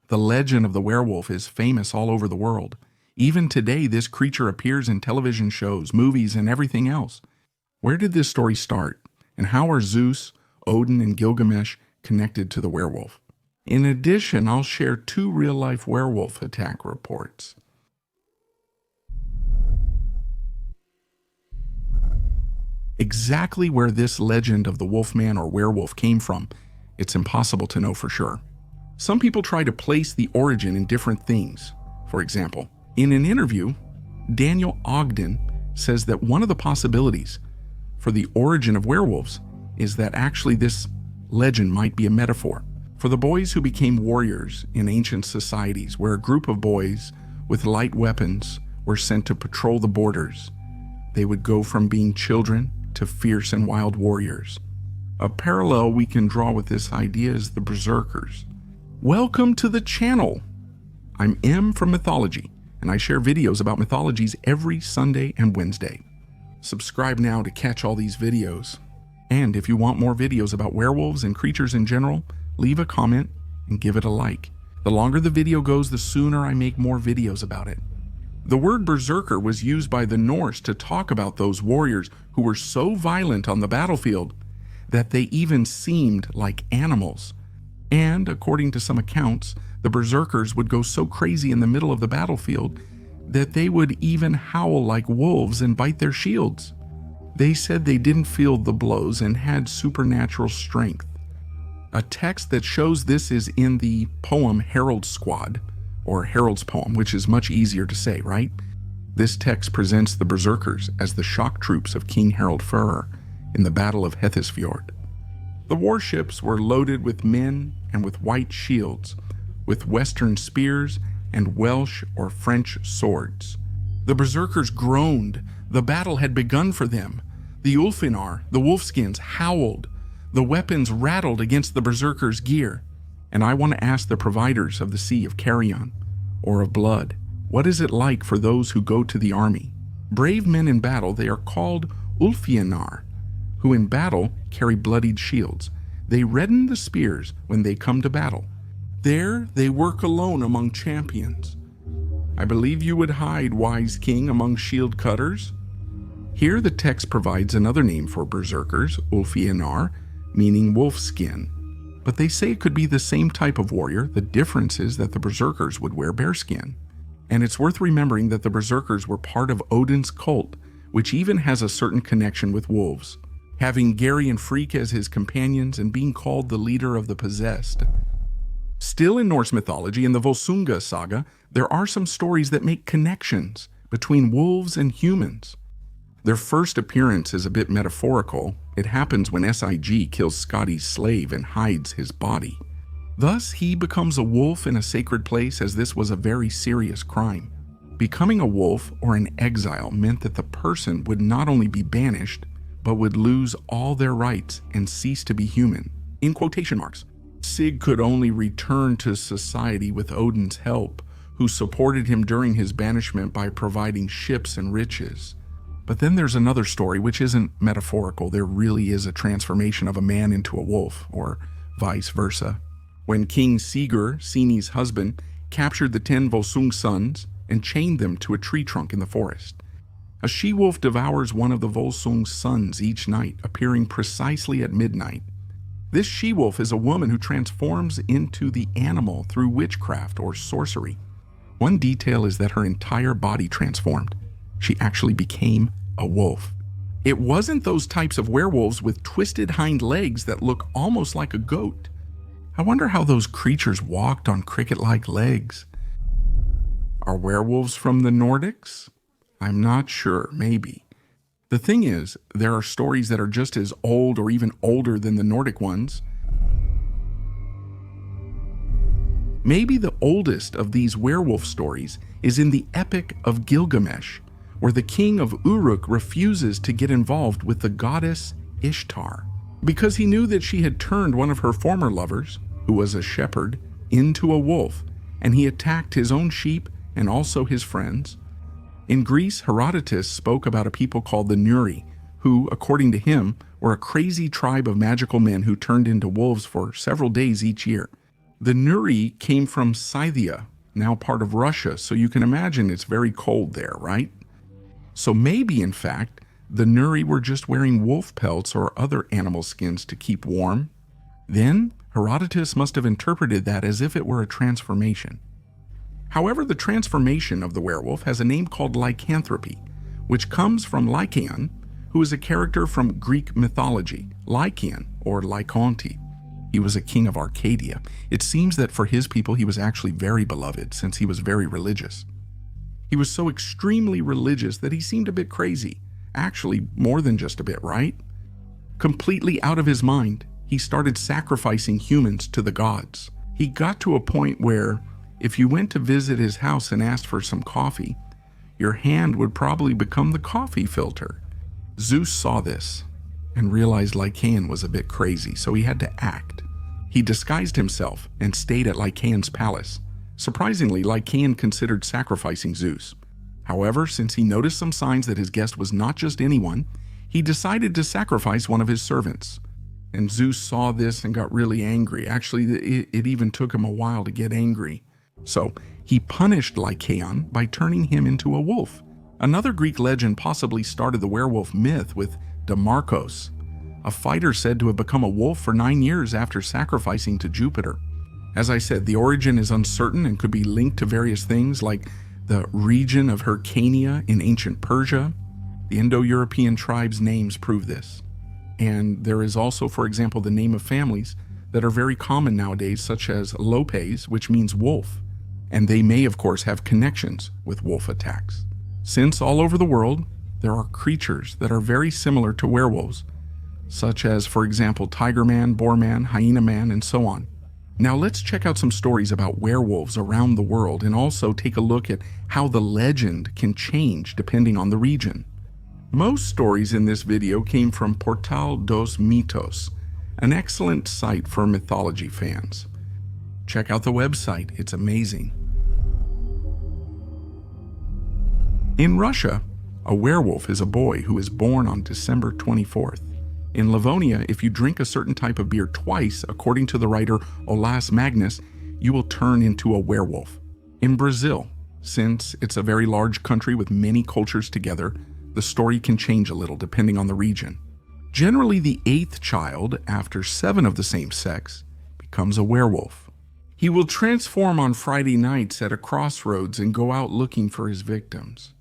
The legend of the werewolf is famous all over the world. Even today, this creature appears in television shows, movies, and everything else. Where did this story start? And how are Zeus, Odin, and Gilgamesh connected to the werewolf? In addition, I'll share 2 real-life werewolf attack reports. Exactly where this legend of the wolfman or werewolf came from, it's impossible to know for sure. Some people try to place the origin in different things. For example, in an interview, Daniel Ogden says that one of the possibilities for the origin of werewolves is that actually this legend might be a metaphor for the boys who became warriors in ancient societies, where a group of boys with light weapons were sent to patrol the borders. They would go from being children to fierce and wild warriors. A parallel we can draw with this idea is the Berserkers. Welcome to the channel. I'm M from Mythology, and I share videos about mythologies every Sunday and Wednesday. Subscribe now to catch all these videos. And if you want more videos about werewolves and creatures in general, leave a comment and give it a like. The longer the video goes, the sooner I make more videos about it. The word berserker was used by the Norse to talk about those warriors who were so violent on the battlefield that they even seemed like animals. And according to some accounts, the berserkers would go so crazy in the middle of the battlefield that they would even howl like wolves and bite their shields. They said they didn't feel the blows and had supernatural strength. A text that shows this is in the poem Harold's Squad, or Harold's Poem, which is much easier to say, right? This text presents the berserkers as the shock troops of King Harald Furr in the Battle of Hethysfjord. The warships were loaded with men and with white shields, with western spears and Welsh or French swords. The berserkers groaned. The battle had begun for them. The Ulfinar, the wolfskins, howled. The weapons rattled against the berserkers' gear. And I want to ask the providers of the Sea of Carrion, or of blood, what is it like for those who go to the army? Brave men in battle, they are called Ulfianar, who in battle carry bloodied shields. They redden the spears when they come to battle. There they work alone among champions. I believe you would hide, wise king, among shield cutters. Here the text provides another name for berserkers, Ulfianar, meaning wolfskin. But they say it could be the same type of warrior. The difference is that the berserkers would wear bearskin. And it's worth remembering that the berserkers were part of Odin's cult, which even has a certain connection with wolves, having Gary and Freak as his companions and being called the leader of the possessed. Still in Norse mythology, in the Volsunga saga, there are some stories that make connections between wolves and humans. Their first appearance is a bit metaphorical. It happens when Sig kills Scotty's slave and hides his body. Thus, he becomes a wolf in a sacred place, as this was a very serious crime. Becoming a wolf or an exile meant that the person would not only be banished, but would lose all their rights and cease to be human. In quotation marks. Sig could only return to society with Odin's help, who supported him during his banishment by providing ships and riches. But then there's another story which isn't metaphorical. There really is a transformation of a man into a wolf, or vice versa. When King Sigurd, Sini's husband, captured the 10 Volsung sons and chained them to a tree trunk in the forest. A she-wolf devours one of the Volsung sons each night, appearing precisely at midnight. This she-wolf is a woman who transforms into the animal through witchcraft or sorcery. One detail is that her entire body transformed. She actually became a wolf. It wasn't those types of werewolves with twisted hind legs that look almost like a goat. I wonder how those creatures walked on cricket-like legs. Are werewolves from the Nordics? I'm not sure, maybe. The thing is, there are stories that are just as old or even older than the Nordic ones. Maybe the oldest of these werewolf stories is in the Epic of Gilgamesh, where the king of Uruk refuses to get involved with the goddess Ishtar because he knew that she had turned one of her former lovers, who was a shepherd, into a wolf, and he attacked his own sheep and also his friends. In Greece, Herodotus spoke about a people called the Nuri, who, according to him, were a crazy tribe of magical men who turned into wolves for several days each year. The Nuri came from Scythia, now part of Russia, so you can imagine it's very cold there, right? So maybe, in fact, the Nuri were just wearing wolf pelts or other animal skins to keep warm. Then, Herodotus must have interpreted that as if it were a transformation. However, the transformation of the werewolf has a name called lycanthropy, which comes from Lycaon, who is a character from Greek mythology, Lycaon or Lyconte. He was a king of Arcadia. It seems that for his people he was actually very beloved since he was very religious. He was so extremely religious that he seemed a bit crazy, actually more than just a bit, right? Completely out of his mind, he started sacrificing humans to the gods. He got to a point where if you went to visit his house and asked for some coffee, your hand would probably become the coffee filter. Zeus saw this and realized Lycaon was a bit crazy, so he had to act. He disguised himself and stayed at Lycaon's palace. Surprisingly, Lycaon considered sacrificing Zeus. However, since he noticed some signs that his guest was not just anyone, he decided to sacrifice one of his servants. And Zeus saw this and got really angry. Actually, it even took him a while to get angry. So he punished Lycaon by turning him into a wolf. Another Greek legend possibly started the werewolf myth with Demarchos, a fighter said to have become a wolf for 9 years after sacrificing to Jupiter. As I said, the origin is uncertain and could be linked to various things like the region of Hyrcania in ancient Persia. The Indo-European tribes' names prove this. And there is also, for example, the name of families that are very common nowadays, such as Lopez, which means wolf. And they may, of course, have connections with wolf attacks. Since all over the world, there are creatures that are very similar to werewolves, such as, for example, Tiger Man, Boar Man, Hyena Man, and so on. Now let's check out some stories about werewolves around the world and also take a look at how the legend can change depending on the region. Most stories in this video came from Portal dos Mitos, an excellent site for mythology fans. Check out the website, it's amazing. In Russia, a werewolf is a boy who is born on December 24th. In Livonia, if you drink a certain type of beer twice, according to the writer Olaus Magnus, you will turn into a werewolf. In Brazil, since it's a very large country with many cultures together, the story can change a little depending on the region. Generally, the 8th child, after 7 of the same sex, becomes a werewolf. He will transform on Friday nights at a crossroads and go out looking for his victims.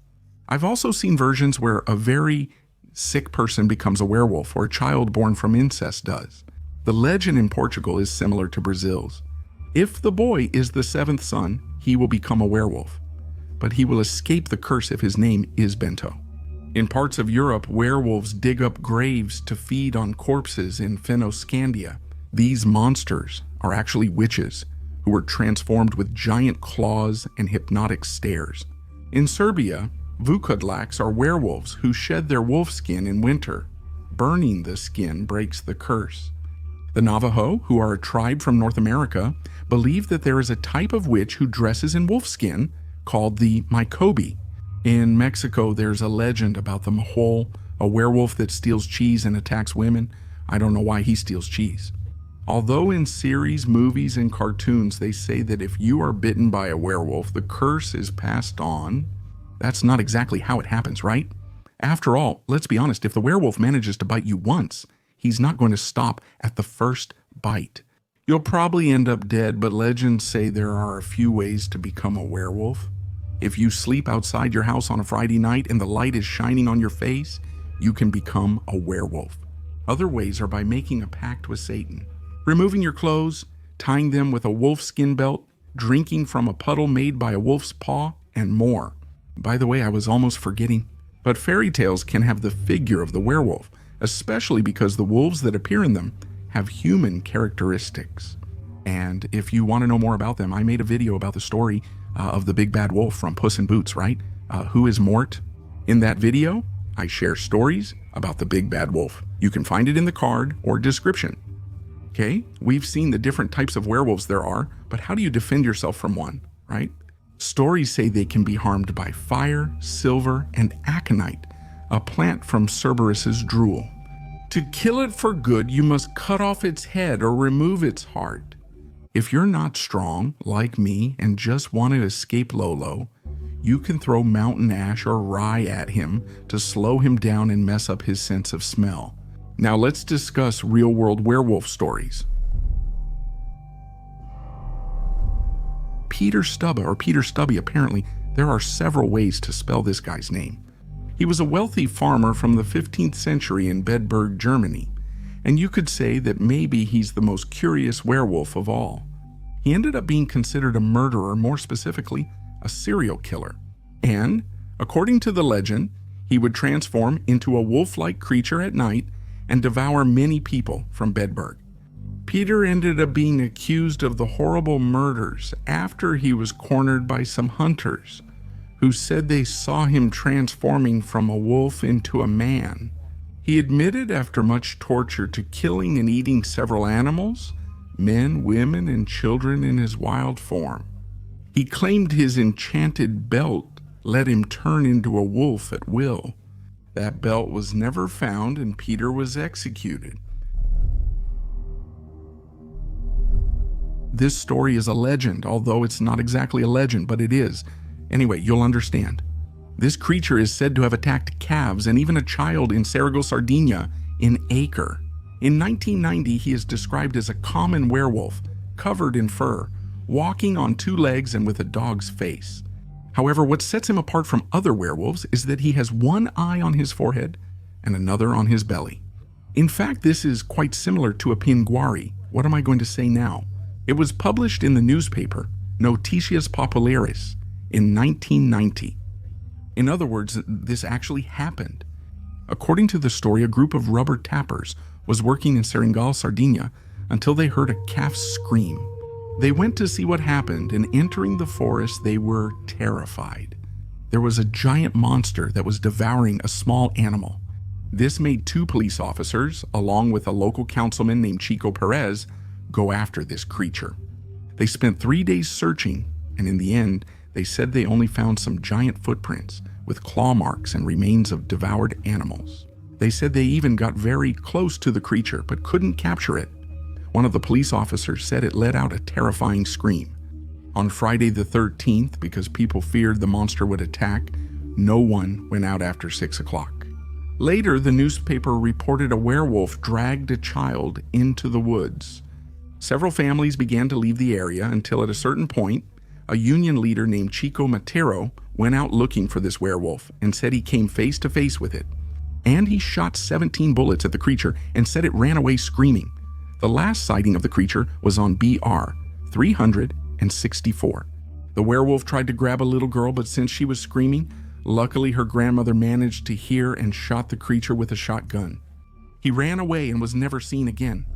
I've also seen versions where a very sick person becomes a werewolf, or a child born from incest does. The legend in Portugal is similar to Brazil's. If the boy is the 7th son, he will become a werewolf, but he will escape the curse if his name is Bento. In parts of Europe, werewolves dig up graves to feed on corpses in Fennoscandia. These monsters are actually witches who were transformed with giant claws and hypnotic stares. In Serbia, Vukodlaks are werewolves who shed their wolf skin in winter. Burning the skin breaks the curse. The Navajo, who are a tribe from North America, believe that there is a type of witch who dresses in wolf skin called the Mycobi. In Mexico, there's a legend about the Mahol, a werewolf that steals cheese and attacks women. I don't know why he steals cheese. Although in series, movies, and cartoons they say that if you are bitten by a werewolf, the curse is passed on, that's not exactly how it happens, right? After all, let's be honest, if the werewolf manages to bite you once, he's not going to stop at the first bite. You'll probably end up dead, but legends say there are a few ways to become a werewolf. If you sleep outside your house on a Friday night and the light is shining on your face, you can become a werewolf. Other ways are by making a pact with Satan, removing your clothes, tying them with a wolf skin belt, drinking from a puddle made by a wolf's paw, and more. By the way, I was almost forgetting, but fairy tales can have the figure of the werewolf, especially because the wolves that appear in them have human characteristics. And if you want to know more about them, I made a video about the story of the big bad wolf from Puss in Boots, right? Who is Mort? In that video, I share stories about the big bad wolf. You can find it in the card or description. Okay, we've seen the different types of werewolves there are, but how do you defend yourself from one, right? Stories say they can be harmed by fire, silver, and aconite, a plant from Cerberus's drool. To kill it for good, you must cut off its head or remove its heart. If you're not strong, like me, and just want to escape Lolo, you can throw mountain ash or rye at him to slow him down and mess up his sense of smell. Now let's discuss real-world werewolf stories. Peter Stubbe, or Peter Stubby, apparently there are several ways to spell this guy's name. He was a wealthy farmer from the 15th century in Bedburg, Germany, and you could say that maybe he's the most curious werewolf of all. He ended up being considered a murderer, more specifically, a serial killer. And, according to the legend, he would transform into a wolf-like creature at night and devour many people from Bedburg. Peter ended up being accused of the horrible murders after he was cornered by some hunters who said they saw him transforming from a wolf into a man. He admitted after much torture to killing and eating several animals, men, women, and children in his wild form. He claimed his enchanted belt let him turn into a wolf at will. That belt was never found and Peter was executed. This story is a legend, although it's not exactly a legend, but it is. Anyway, you'll understand. This creature is said to have attacked calves and even a child in Saragossa, Sardinia, in Acre. In 1990, he is described as a common werewolf, covered in fur, walking on two legs and with a dog's face. However, what sets him apart from other werewolves is that he has one eye on his forehead and another on his belly. In fact, this is quite similar to a pinguari. What am I going to say now? It was published in the newspaper Noticias Populares in 1990. In other words, this actually happened. According to the story, a group of rubber tappers was working in Saragossa, Sardinia, until they heard a calf scream. They went to see what happened, and entering the forest, they were terrified. There was a giant monster that was devouring a small animal. This made two police officers, along with a local councilman named Chico Perez, go after this creature. They spent 3 days searching, and in the end, they said they only found some giant footprints with claw marks and remains of devoured animals. They said they even got very close to the creature but couldn't capture it. One of the police officers said it let out a terrifying scream. On Friday the 13th, because people feared the monster would attack, no one went out after 6 o'clock. Later, the newspaper reported a werewolf dragged a child into the woods. Several families began to leave the area until at a certain point, a union leader named Chico Matero went out looking for this werewolf and said he came face to face with it. And he shot 17 bullets at the creature and said it ran away screaming. The last sighting of the creature was on BR 364. The werewolf tried to grab a little girl, but since she was screaming, luckily her grandmother managed to hear and shot the creature with a shotgun. He ran away and was never seen again.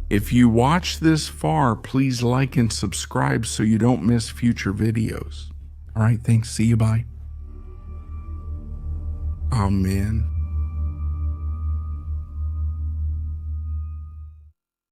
If you watch this far, please like and subscribe so you don't miss future videos. All right, thanks. See you. Bye. Oh, man.